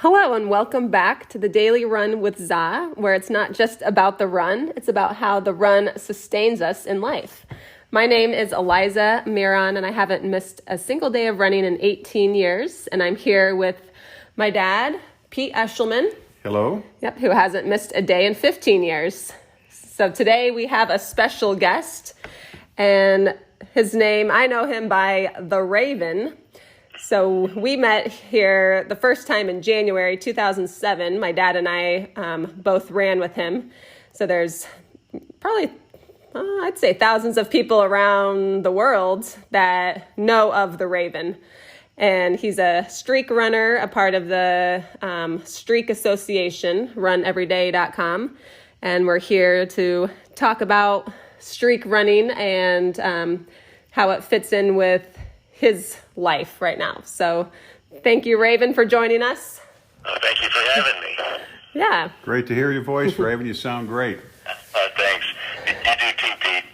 Hello and welcome back to the Daily Run with Za, where it's not just about the run, it's about how the run sustains us in life. My name is Eliza Miron, and I haven't missed a single day of running in 18 years, and I'm here with my dad, Pete Eshelman. Hello. Yep, who hasn't missed a day in 15 years. So today we have a special guest, and his name, I know him by The Raven. So we met here the first time in January 2007. My dad and I both ran with him. So there's probably, I'd say thousands of people around the world that know of The Raven. And he's a streak runner, a part of the Streak Association, runeveryday.com. And we're here to talk about streak running and how it fits in with his life right now. So thank you, Raven, for joining us. Thank you for having me. Yeah. Great to hear your voice, Raven. You sound great. Thanks. You do too, Pete.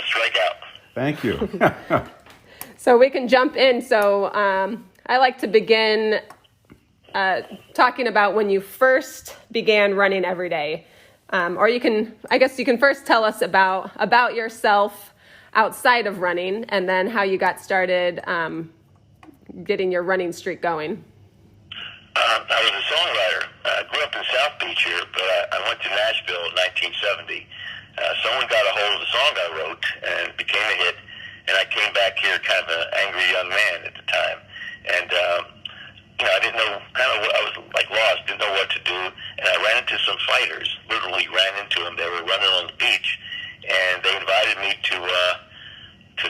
Strike out. Thank you. So we can jump in. So I like to begin talking about when you first began running every day. Or you can first tell us about yourself outside of running, and then how you got started getting your running streak going. I was a songwriter. I grew up in South Beach here, but I went to Nashville in 1970. Someone got a hold of the song I wrote, and it became a hit, and I came back here kind of an angry young man at the time. And, I didn't know, I was like lost, didn't know what to do, and I ran into some fighters, literally ran into them. They were running on the beach, and they invited me to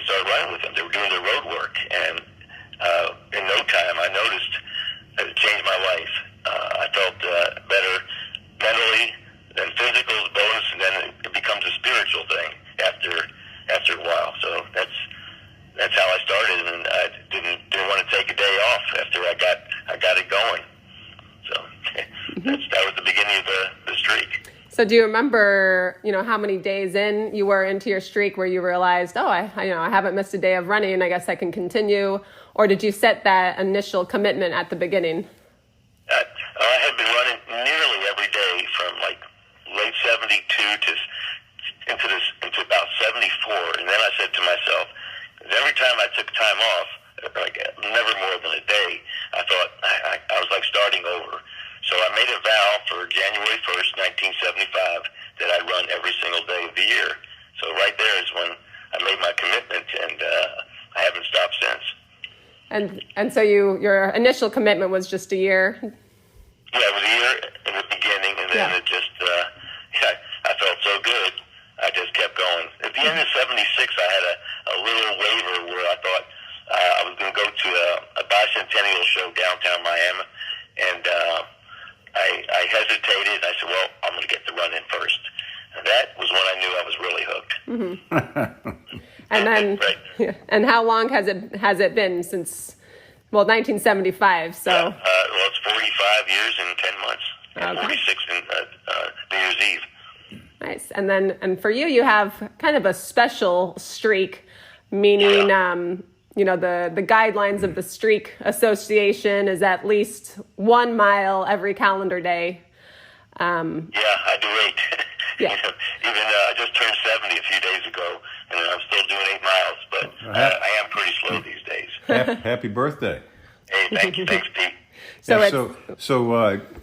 start running with them. They were doing their road work, and in no time, I noticed that it changed my life. I felt better mentally than physical is a bonus, and then it becomes a spiritual thing after a while. So that's how I started, and I didn't want to take a day off after I got it going. So that was the beginning of the streak. So do you remember, how many days in you were into your streak where you realized, I haven't missed a day of running, I guess I can continue? Or did you set that initial commitment at the beginning? I had been running nearly every day from like late 72 into about 74. And then I said to myself, every time I took time off, like never more than a day, I thought I was like starting over. So I made a vow for January 1st, 1975, that I'd run every single day of the year. So right there is when I made my commitment, and I haven't stopped since. And so your initial commitment was just a year? Yeah, it was a year in the beginning, and then it just, I felt so good, I just kept going. At the end of 76, I had a little waver where I thought I was going to go to a bicentennial show downtown Miami, and I hesitated. I said, well, I'm going to get the run in first. And that was when I knew I was really hooked. Mm-hmm. And then, right. And how long has it been since, 1975, so. Well, it's 45 years and 10 months. Okay. 46 in New Year's Eve. Nice. And for you have kind of a special streak, meaning, the guidelines of the Streak Association is at least 1 mile every calendar day. I do 8. Yeah. Even I just turned 70 a few days ago, and I'm still doing 8 miles, but I am pretty slow these days. Happy birthday. Hey, thank you. Thanks, Pete. So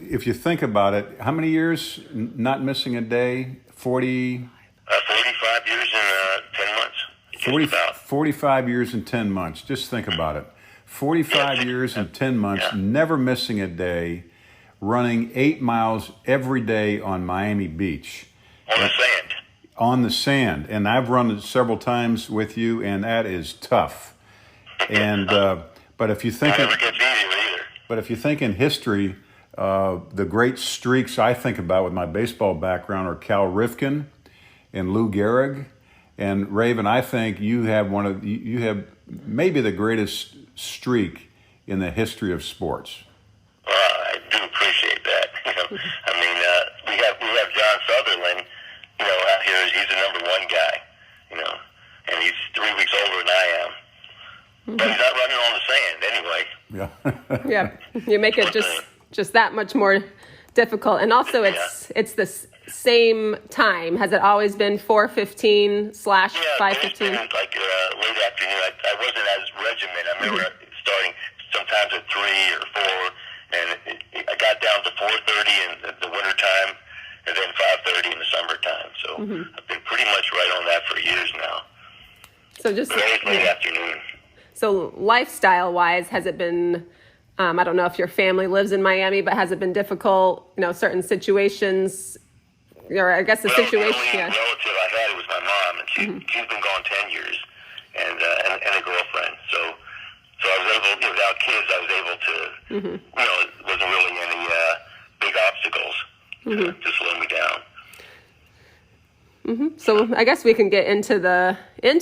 if you think about it, how many years not missing a day? 45 years and 10 months. 45 years and 10 months. Just think about it. 45 years and 10 months, never missing a day, running 8 miles every day on Miami Beach. On the sand. On the sand. And I've run it several times with you, and that is tough. And but if you think it never gets easier either. But if you think in history, the great streaks I think about with my baseball background are Cal Ripken and Lou Gehrig. And Raven, I think you have maybe the greatest streak in the history of sports. I do appreciate that. We have John Sutherland, out here. He's the number one guy, and he's 3 weeks older than I am. But he's not running on the sand anyway. Yeah. Yeah. You make it just that much more difficult. And also it's the same time. Has it always been 4:15 / 5:15? Yeah, like late afternoon. I wasn't as regimented. I remember starting sometimes at 3 or 4, and I got down to 4:30 in the wintertime, and then 5:30 in the summertime. So I've been pretty much right on that for years now. So just late afternoon. So lifestyle-wise, has it been? I don't know if your family lives in Miami, but has it been difficult? Certain situations, or I guess the situation. The only relative I had was my mom, and she's been gone 10 years, and a girlfriend. So I was able, without kids, I was able to. It wasn't really any big obstacles to slow me down. So I guess we can get into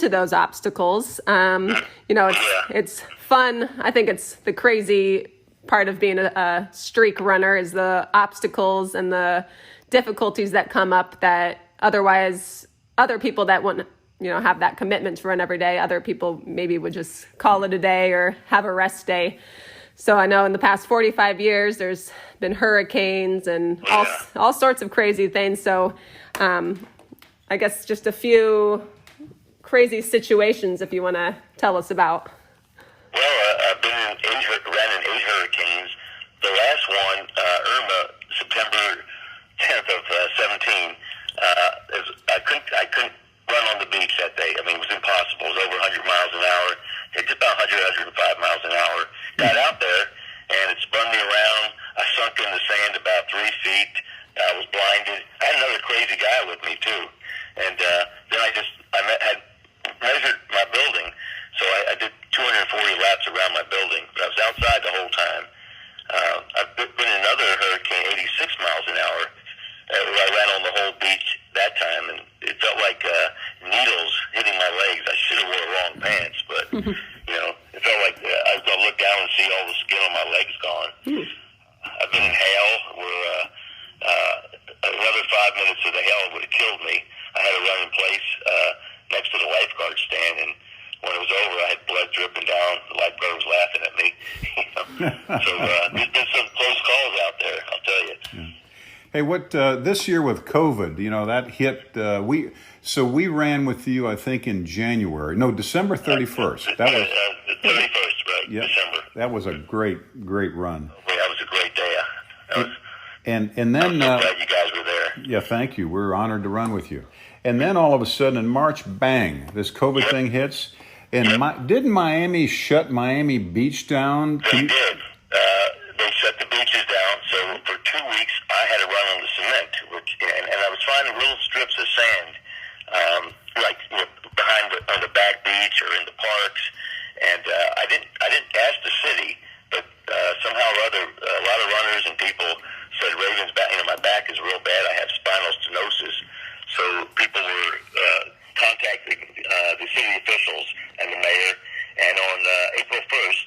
those obstacles. It's fun. I think it's the crazy part of being a streak runner is the obstacles and the difficulties that come up that otherwise other people that wouldn't have that commitment to run every day, other people maybe would just call it a day or have a rest day. So I know in the past 45 years there's been hurricanes and all sorts of crazy things. So I guess just a few crazy situations if you want to tell us about. Well, I've ran in 8 hurricanes. The last one, Irma, September 10th of 17. I couldn't run on the beach that day. I mean, it was impossible. It was over 100 miles an hour. It's about 105 miles an hour. Got out there, and it spun me around. I sunk in the sand about 3 feet. I was blinded. I had another crazy guy with me, too. And then I had measured my building, so I did 240 laps around my building. But I was outside the whole time. I've been in another hurricane, 86 miles an hour, where I ran on the whole beach that time, and it felt like needles hitting my legs. I should have wore long pants, but it felt like I was going to look down and see all the skin on my legs gone. I've been in hail where another 5 minutes of the hail would have killed me. I had to run in place next to the lifeguard stand, and when it was over, I had blood dripping down. The lifeguard was laughing at me. So there's been some close calls out there, I'll tell you. Yeah. Hey, what this year with COVID? That hit. We ran with you, I think, in January. No, December 31st. That was the 31st, right? Yeah, December. That was a great run. Yeah, that was a great day. And then I'm so glad you guys were there. Yeah, thank you. We're honored to run with you. And then all of a sudden in March, bang, this COVID thing hits. And didn't Miami shut Miami Beach down? They did. They shut the beaches down. So for 2 weeks, I had to run on the cement, and I was finding little strips of sand, behind on the back beach or in the parks. And I didn't ask the city, but somehow or other, a lot of runners and people said, Raven's back. My back is real bad. I have spinal stenosis. So people were contacting the city officials and the mayor. And on April 1st,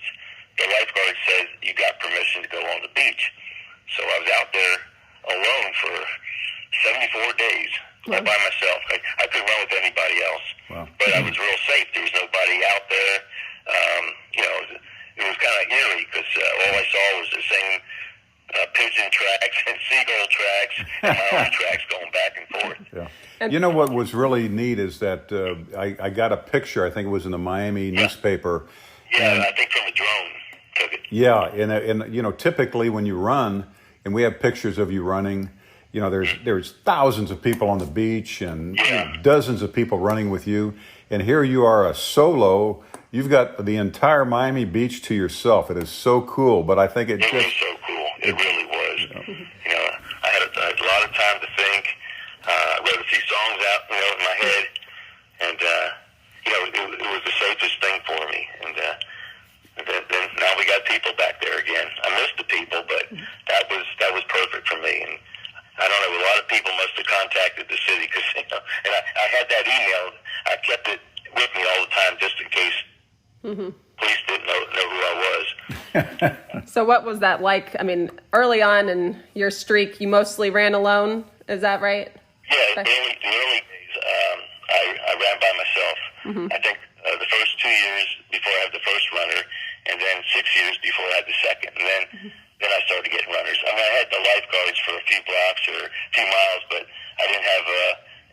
the lifeguard said, you got permission to go on the beach. So I was out there alone for 74 days by myself. I couldn't run with anybody else. Wow. But I was real safe. There was nobody out there. It was kind of eerie because all I saw was the same pigeon tracks and seagull tracks and my own tracks going back and forth. Yeah. You know what was really neat is that I got a picture, I think it was in the Miami newspaper. Yeah, and I think from a drone took it. Yeah, and typically when you run, and we have pictures of you running, there's thousands of people on the beach and dozens of people running with you. And here you are a solo. You've got the entire Miami Beach to yourself. It is so cool, but I think it was so cool. It really was. I had a lot of time to think. I wrote a few songs out, in my head, and it was the safest thing for me. And then now we got people back there again. I missed the people, but that was perfect for me. And I don't know, a lot of people must have contacted the city because and I had that email. I kept it with me all the time just in case police didn't know who I was. So what was that like? I mean, early on in your streak, you mostly ran alone. Is that right? Yeah, the early days, I ran by myself. I think the first 2 years before I had the first runner, and then 6 years before I had the second, and then I started getting runners. few blocks or a few miles, but I didn't have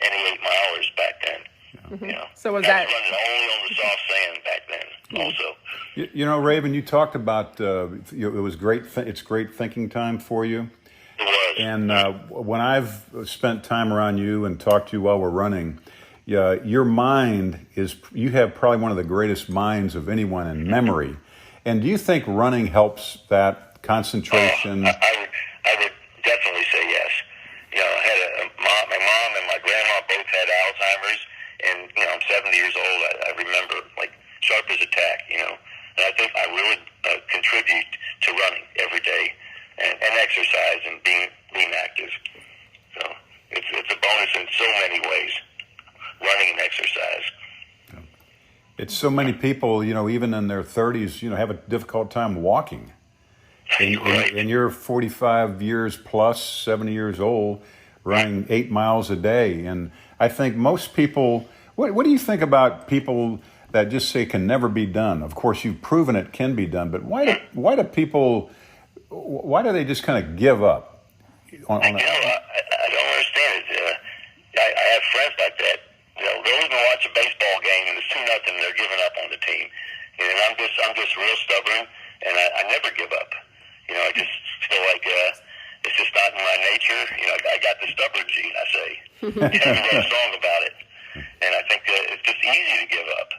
any 8-milers back then. Mm-hmm. You know, So was I that was running only on the soft sand back then? Also, You know, Raven, you talked about it was great. It's great thinking time for you. it was. And when I've spent time around you and talked to you while we're running, your mind you have probably one of the greatest minds of anyone in memory. And do you think running helps that concentration? I would definitely say yes. You know, I had my mom and my grandma both had Alzheimer's, and you know, I'm 70 years old. I remember like sharp as a tack. You know, and I think I really contribute to running every day and exercise and being active. So it's a bonus in so many ways. Running and exercise. It's so many people, you know, even in their 30s, you know, have a difficult time walking. And you're 45 years plus, 70 years old, running 8 miles a day. And I think most people, what do you think about people that just say can never be done? Of course, you've proven it can be done, but why do they just kind of give up? I don't understand it. I have friends like that. You know, they'll even watch a baseball game and it's 2-0, they're giving up on the team. And I'm just real stubborn, and I never give up. You know, I just feel like it's just not in my nature. You know, I got the stubborn gene, I say. I haven't wrote a song about it. And I think that it's just easy to give up.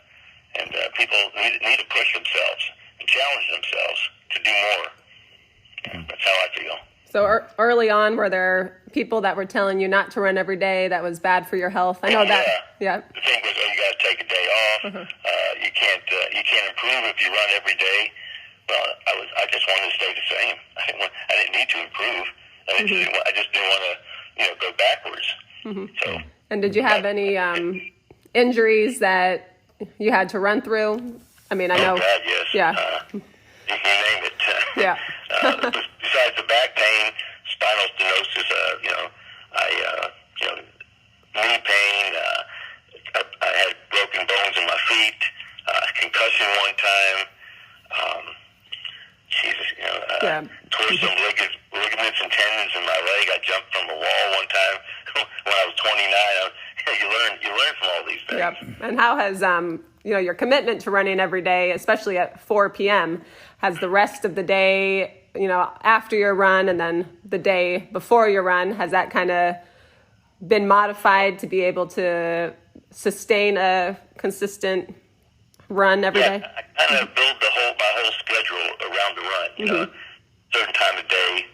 And people need to push themselves and challenge themselves to do more. Yeah, that's how I feel. So early on, were there people that were telling you not to run every day that was bad for your health? I know that. Yeah. The thing was, you got to take a day off. You can't improve if you run every day. Well, I just wanted to stay the same. I didn't need to improve. I just didn't want to, go backwards. So. And did you have any injuries that you had to run through? I mean, I know. Oh, God, yes. Yeah. You name it. Yeah. Besides the back pain, spinal stenosis, knee pain. I had broken bones in my feet. Concussion one time. Tore some ligaments and tendons in my leg. I jumped from a wall one time when I was 29. You learn from all these things. Yep. And how has your commitment to running every day, especially at 4 p.m., has the rest of the day, after your run and then the day before your run, has that kind of been modified to be able to sustain a consistent run every day? I kind of build my whole schedule around the run. You know, certain time of day,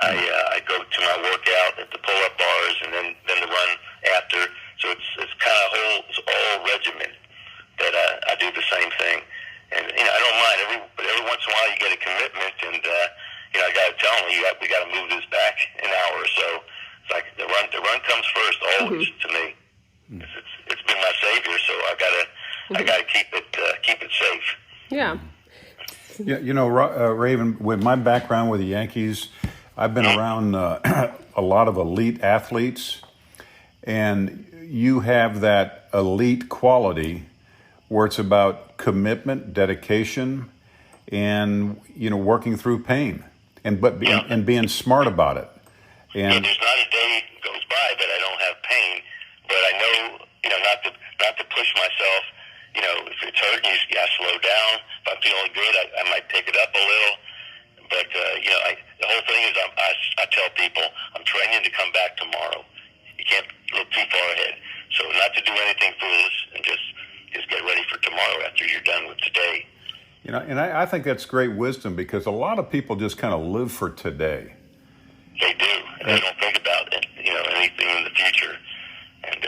I go to my workout at the pull-up bars, and then the run after. So it's kind of all regimen that I do the same thing. And I don't mind every once in a while you get a commitment, and I got to tell them we got to move this back an hour or so. It's like the run comes first always to me. It's been my savior, so I gotta keep it safe. Yeah. Yeah, Raven, with my background with the Yankees, I've been around a lot of elite athletes, and you have that elite quality where it's about commitment, dedication, and working through pain, and being smart about it. And there's not a day goes by that I don't have pain, but I know not to push myself. If it's hurting, you gotta slow down. If I'm feeling good, I might pick it up a little. But the whole thing is, I tell people I'm training to come back tomorrow. You can't look too far ahead. So not to do anything foolish, and just get ready for tomorrow after you're done with today. And I think that's great wisdom, because a lot of people just kind of live for today. They do, and they don't think about anything in the future. And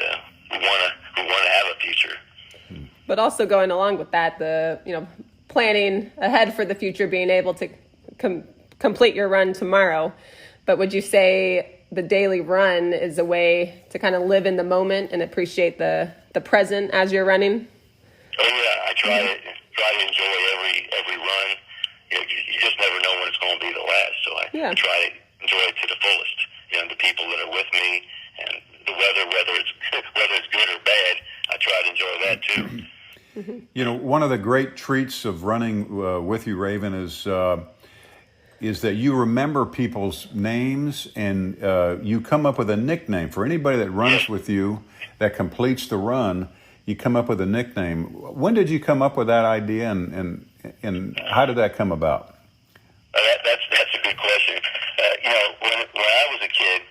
we want to have a future. But also going along with that, the planning ahead for the future, being able to complete your run tomorrow. But would you say the daily run is a way to kind of live in the moment and appreciate the present as you're running? Oh yeah, I try to enjoy every run. You just never know when it's going to be the last. So I try to enjoy it to the fullest. The people that are with me, and the weather, whether it's good or bad, I try to enjoy that too. One of the great treats of running with you, Raven, is is that you remember people's names and you come up with a nickname. For anybody that runs with you, that completes the run, you come up with a nickname. When did you come up with that idea, and how did that come about? That's a good question. When I was a kid,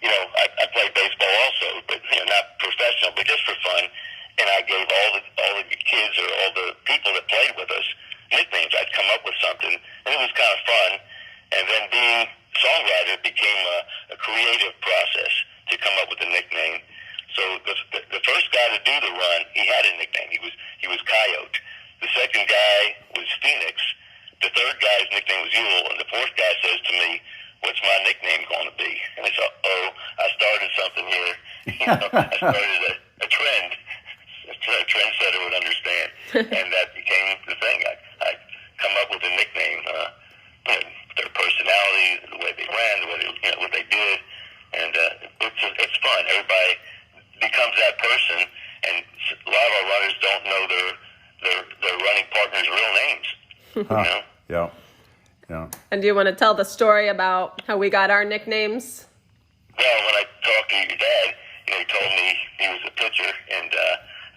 I played baseball also, but not professional, but just for fun. And I gave all the kids or all the people that played with us nicknames. I'd come up with something, and it was kind of fun. And then being songwriter became a creative process to come up with a nickname. So the first guy to do the run, he had a nickname. He was Coyote. The second guy was Phoenix. The third guy's nickname was Yule, and the fourth guy says to me, "What's my nickname going to be?" And I said, "Oh, I started something here. I started a trend. A trendsetter would understand." And that became the thing. I come up with a nickname, their personality, the way they ran, what they did, and it's fun. Everybody becomes that person, and a lot of our runners don't know their running partner's real names. Yeah. And do you want to tell the story about how we got our nicknames? Well, when I talked to your dad, he told me he was a pitcher, and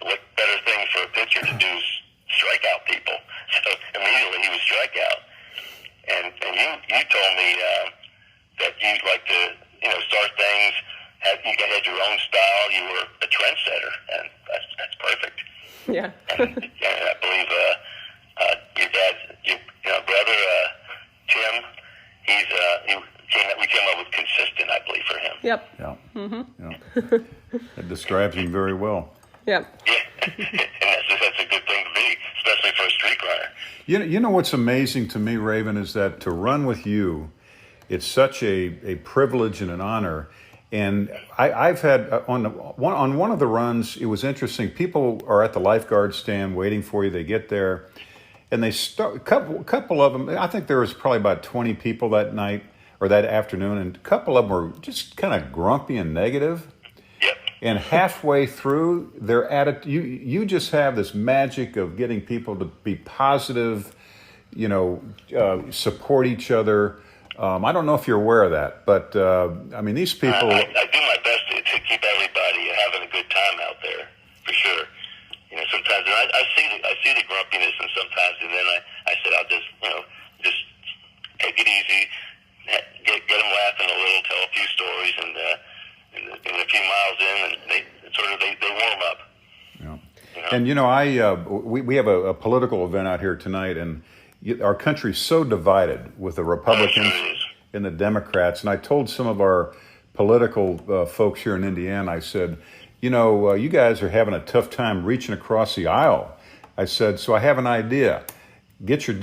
what better thing for a pitcher to do is strike out people. So immediately he was strike out. And you told me that you like to start things. You had your own style. You were a trendsetter, and that's perfect. Yeah. And I believe your dad, your brother Tim, we came up with consistent, I believe, for him. Yep. Yeah. Yeah. That describes him very well. Yep. Yeah, and that's a good thing to be, especially for a street runner. You know what's amazing to me, Raven, is that to run with you, it's such a privilege and an honor. And I've had on one of the runs, it was interesting. People are at the lifeguard stand waiting for you. They get there, and they start. A couple of them. I think there was probably about 20 people that night or that afternoon, and a couple of them were just kind of grumpy and negative. Yep. And halfway through, their attitude, you just have this magic of getting people to be positive, support each other. I don't know if you're aware of that, but these people. I do my best to keep everybody having a good time out there, for sure. Sometimes and I see the grumpiness, and sometimes, and then I said I'll just take it easy, get them laughing a little, tell a few stories, and a few miles in, and they warm up. Yeah. And we have a political event out here tonight, and our country's so divided with the Republicans and the Democrats. And I told some of our political folks here in Indiana, I said, you guys are having a tough time reaching across the aisle. I said, so I have an idea. Get your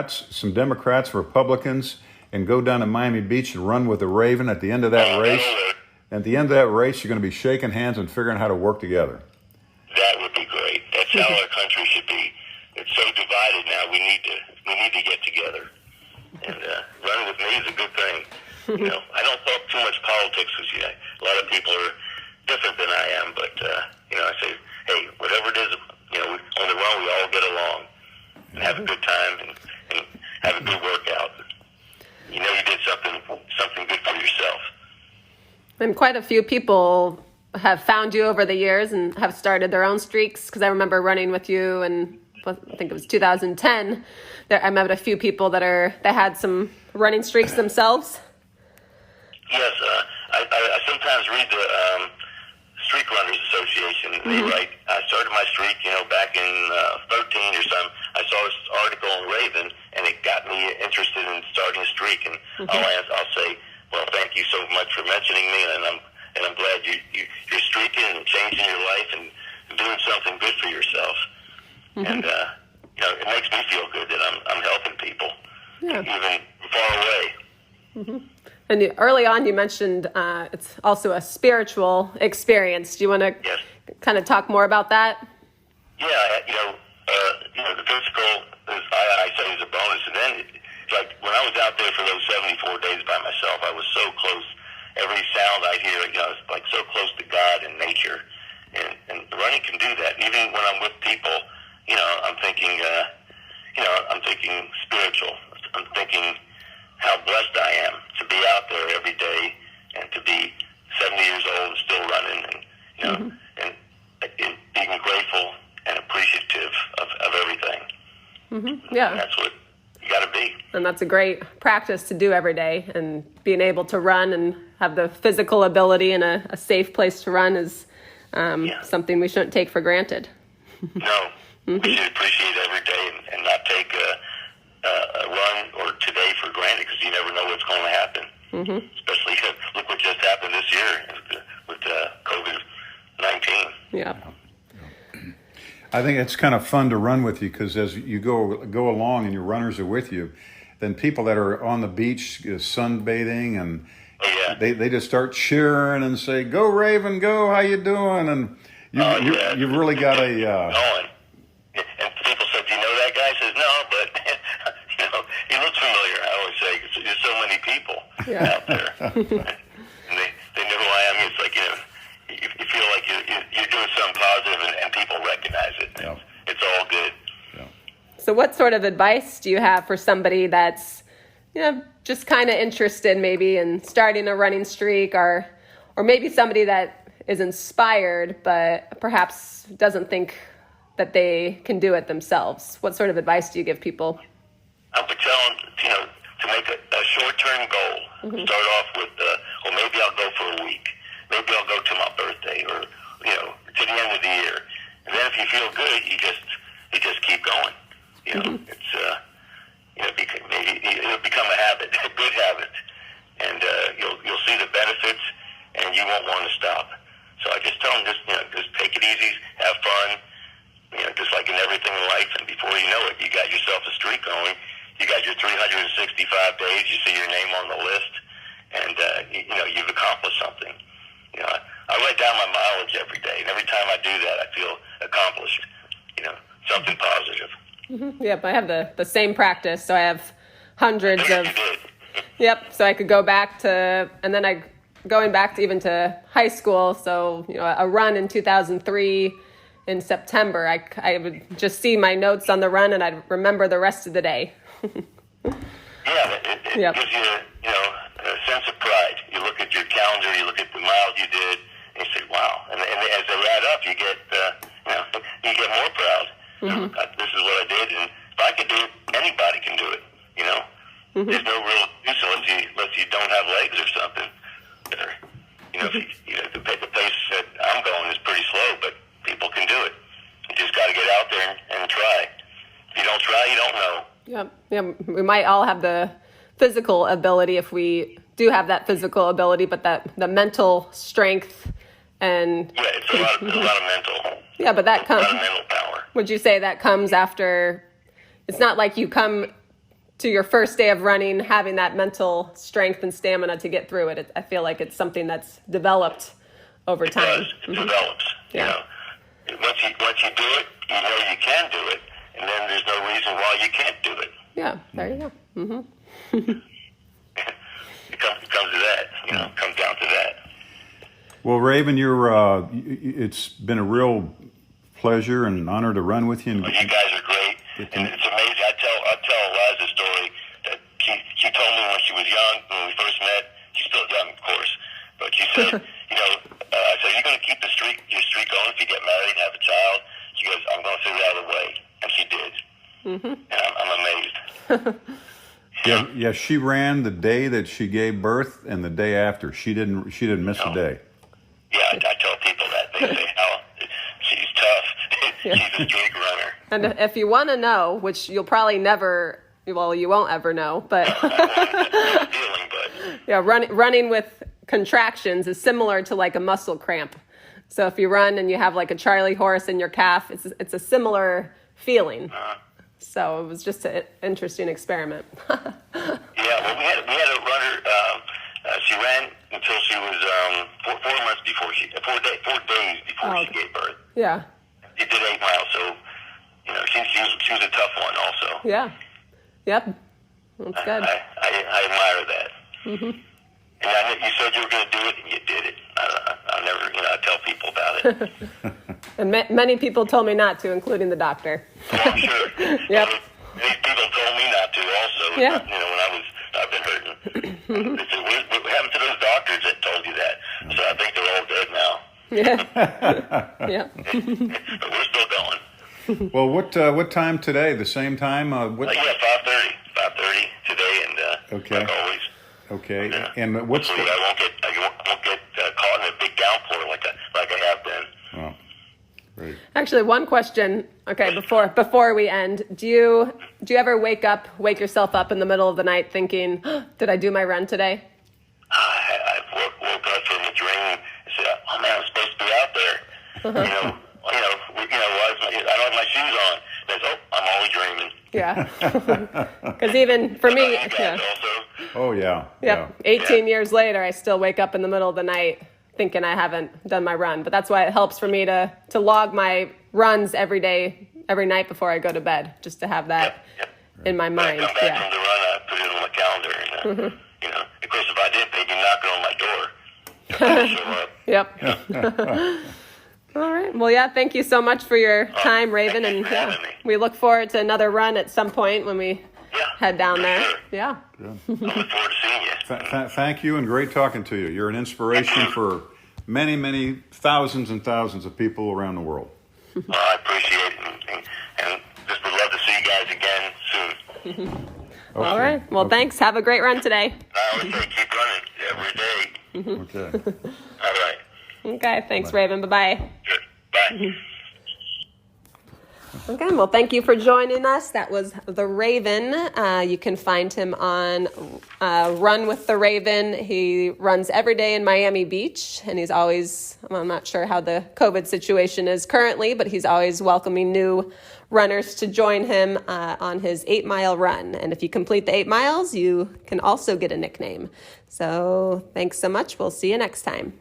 some Democrats, Republicans, and go down to Miami Beach and run with the Raven at the end of that race. At the end of that race, you're going to be shaking hands and figuring out how to work together. That would be great. That's how our country should be. It's so divided now. We need to get together. And running with me is a good thing. I don't talk too much politics because a lot of people are different than I am. But I say, hey, whatever it is, on the run we all get along and have a good time and have a good workout. You did something good for yourself. And quite a few people have found you over the years and have started their own streaks, because I remember running with you, and I think it was 2010. I met a few people that had some running streaks themselves. Yes, I sometimes read the Streak Runners Association. They write, I started my streak, back in 13 or something. I saw this article in Raven, and it got me interested in starting a streak. And I'll say, well, thank you so much for mentioning me, and I'm glad you're streaking and changing your life and doing something good for yourself. And it makes me feel good that I'm helping people, even far away. And early on, you mentioned it's also a spiritual experience. Do you want to kind of talk more about that? Yeah, the physical I say is a bonus, and then like when I was out there for those 74 days by myself, I was so close. Every sound I hear, it's like so close to God and nature, and running can do that. Even when I'm with people, I'm thinking spiritual. I'm thinking how blessed I am to be out there every day and to be 70 years old and still running, and and being grateful and appreciative of everything. Yeah. And that's what you got to be. And that's a great practice to do every day. And being able to run and have the physical ability in a safe place to run is something we shouldn't take for granted. No, we should appreciate every day and not take a run or today for granted, because you never know what's going to happen. Especially look what just happened this year with COVID-19. Yeah. I think it's kind of fun to run with you, because as you go along and your runners are with you, then people that are on the beach sunbathing and they just start cheering and say, "Go Raven, go! How you doing?" And you've really got a. Going. And people said, "Do you know that guy?" I says, "No, but he looks familiar." I always say, because there's so many people out there, and they know who I am. It's like you feel like you're doing something positive, and people recognize it. Yeah. It's all good. Yeah. So what sort of advice do you have for somebody that's, just kind of interested maybe in starting a running streak, or maybe somebody that is inspired but perhaps doesn't think that they can do it themselves? What sort of advice do you give people? I would tell them, to make a short-term goal. Start off with, maybe I'll go for a week. Maybe I'll go to my birthday, or to the end of the year. And then if you feel good, you just keep going. It's maybe it'll become a habit, a good habit, and you'll see the benefits, and you won't want to stop. So I just tell them, just take it easy, have fun. Just like in everything in life, and before you know it, you got yourself a streak going. You got your 365 days. You see your name on the list, and you've accomplished something. I write down my mileage every day, and every time I do that, I feel accomplished. Something positive. Yep, I have the same practice. So I have hundreds of. You did. Yep. So I could go back to, and then going back to even to high school. So a run in 2003 in September. I would just see my notes on the run, and I'd remember the rest of the day. It gives you a sense of pride. You look at your calendar, you look at the miles you did, and you say, "Wow!" And as they add up, you get more proud. This is what I did, and if I could do it, anybody can do it. There's no real use unless you don't have legs or something. The pace that I'm going is pretty slow, but people can do it. You just got to get out there and try. If you don't try, you don't know. Yep. Yeah, we might all have the physical ability if we do have that physical ability, but the mental strength and it's a lot of mental. Yeah, but that comes. A lot of mental power. Would you say that comes after? It's not like you come to your first day of running having that mental strength and stamina to get through it. I feel like it's something that's developed over time. It develops. Yeah. Once you do it, you know you can do it, and then there's no reason why you can't do it. Yeah, there you go. It comes to that. It comes down to that. Well, Raven, it's been a real pleasure and honor to run with you. And you guys are great, and it's amazing. I tell Eliza a story that she told me when she was young, when we first met. She's still young, of course, but she said, I said, "You're going to keep your streak going if you get married and have a child." She goes, "I'm going to figure out a way," and she did. And I'm amazed. Yeah. She ran the day that she gave birth and the day after. She didn't miss a day. Yeah, I tell people that. They say, "How she's tough." She's a streak runner. And if you want to know, which you'll probably never, you won't ever know, but yeah, running with contractions is similar to like a muscle cramp. So if you run and you have like a Charlie horse in your calf, it's a similar feeling. So it was just an interesting experiment. Yeah, well, we had a runner. She ran until she was 4 months before 4 days before she gave birth. Yeah. She did 8 miles, so she was a tough one also. Yeah. Yep. That's good. I admire that. And you said you were going to do it, and you did it. I tell people about it. And many people told me not to, including the doctor. Oh, I'm sure. Yep. Many people told me not to also. Yeah. When I've been hurt They said, what happened to those doctors that told you that? So I think they're all dead now. Yeah. Yeah. But we're still going. Well, what time today? The same time? What? Yeah, 5:30 today, and Okay. like always. Okay. Yeah. And what's Hopefully I won't get caught in a big downpour like I have been. Oh, great. Actually, one question. Okay, before we end, do you ever wake yourself up in the middle of the night thinking, did I do my run today? I woke up from a dream and said, "Oh man, I'm supposed to be out there." I don't have my shoes on. And I said, "Oh, I'm only dreaming." Yeah. Because even for me, You guys yeah. also. Oh yeah. Yep. 18 years later, I still wake up in the middle of the night thinking I haven't done my run. But that's why it helps for me to log my runs every day, every night before I go to bed, just to have that in my mind. When I come back from the run, I put it on my calendar. And, of course, if I did, they'd be knocking on my door. Yep. All right. Well, yeah, thank you so much for your time, Raven. Thank you And for having me. we look forward to another run at some point when we head down there. Sure. Yeah. I look forward to seeing you. Thank you, and great talking to you. You're an inspiration for many, many thousands and thousands of people around the world. Well, I appreciate it, and just would love to see you guys again soon. Okay. All right. Well, thanks. Have a great run today. I always say keep running every day. Okay. All right. Okay. Thanks, Raven. Bye-bye. Good. Bye. Okay, well, thank you for joining us. That was The Raven. You can find him on Run with the Raven. He runs every day in Miami Beach, and he's always, I'm not sure how the COVID situation is currently, but he's always welcoming new runners to join him on his 8-mile run. And if you complete the 8 miles, you can also get a nickname. So thanks so much. We'll see you next time.